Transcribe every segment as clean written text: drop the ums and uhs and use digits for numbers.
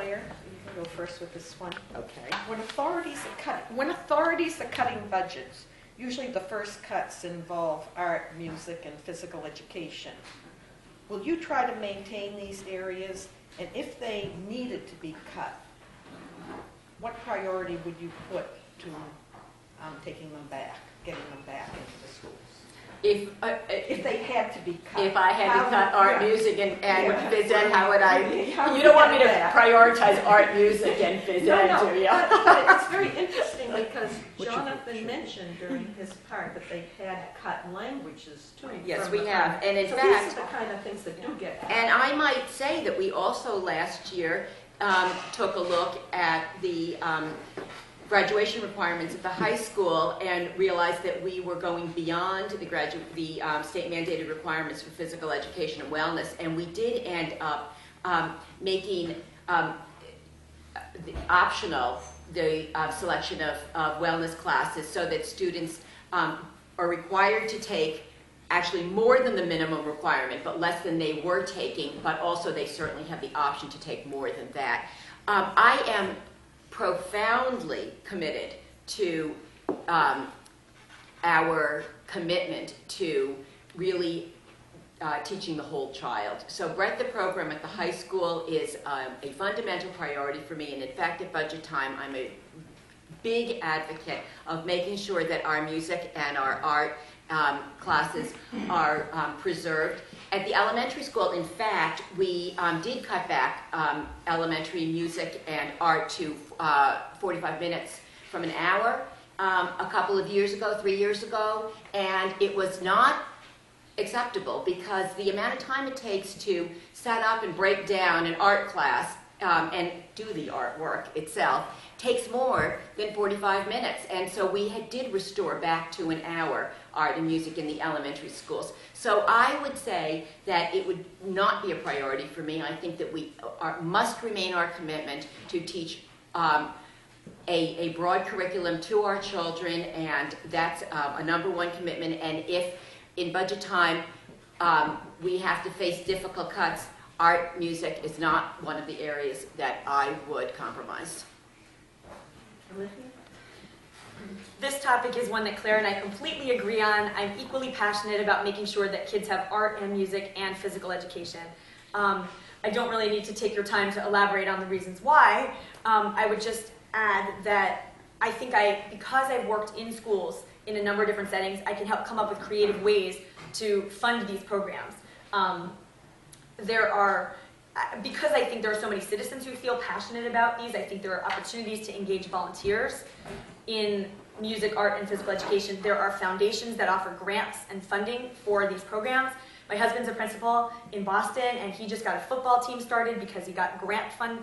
Claire, you can go first with this one. Okay. When authorities are cutting budgets, usually the first cuts involve art, music, and physical education. Will you try to maintain these areas? And if they needed to be cut, what priority would you put to taking them back, getting them back into the schools? If they had to be cut. If I had to cut art, music, and phys ed, how would I? You You don't want me to prioritize art, music, and phys ed, do you? But it's very interesting because Jonathan mentioned during his part that they had cut languages too. Yes, we have, and in so fact, these are the kind of things that do get cut. and I might say that we also last year took a look at the graduation requirements at the high school and realized that we were going beyond the state mandated requirements for physical education and wellness, and we did end up making optional the selection of wellness classes so that students are required to take actually more than the minimum requirement, but less than they were taking, but also they certainly have the option to take more than that. I am profoundly committed to our commitment to really teaching the whole child. So breadth of program at the high school is a fundamental priority for me, and in fact at budget time I'm a big advocate of making sure that our music and our art classes are preserved. At the elementary school, in fact, we did cut back elementary music and art to 45 minutes from an hour a couple of years ago, 3 years ago, and it was not acceptable because the amount of time it takes to set up and break down an art class and do the artwork itself takes more than 45 minutes. And so we did restore back to an hour art and music in the elementary schools. So I would say that it would not be a priority for me. I think that we must remain our commitment to teach a broad curriculum to our children, and that's a #1 commitment. And if in budget time we have to face difficult cuts, art, music is not one of the areas that I would compromise. This topic is one that Claire and I completely agree on. I'm equally passionate about making sure that kids have art and music and physical education. I don't really need to take your time to elaborate on the reasons why. I would just add that I think because I've worked in schools in a number of different settings, I can help come up with creative ways to fund these programs. Because I think there are so many citizens who feel passionate about these, I think there are opportunities to engage volunteers in music, art, and physical education. There are foundations that offer grants and funding for these programs. My husband's a principal in Boston, and he just got a football team started because he got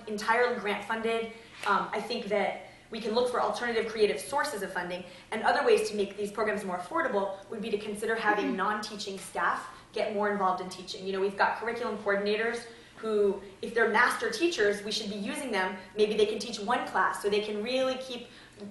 entirely grant funded. I think that we can look for alternative creative sources of funding, and other ways to make these programs more affordable would be to consider having non-teaching staff get more involved in teaching. You know, we've got curriculum coordinators who, if they're master teachers, we should be using them. Maybe they can teach one class so they can really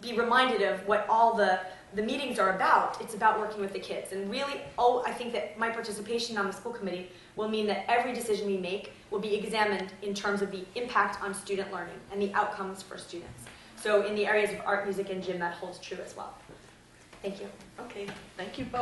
be reminded of what all the meetings are about. It's about working with the kids. And really, I think that my participation on the school committee will mean that every decision we make will be examined in terms of the impact on student learning and the outcomes for students. So in the areas of art, music, and gym, that holds true as well. Thank you. Okay, thank you both.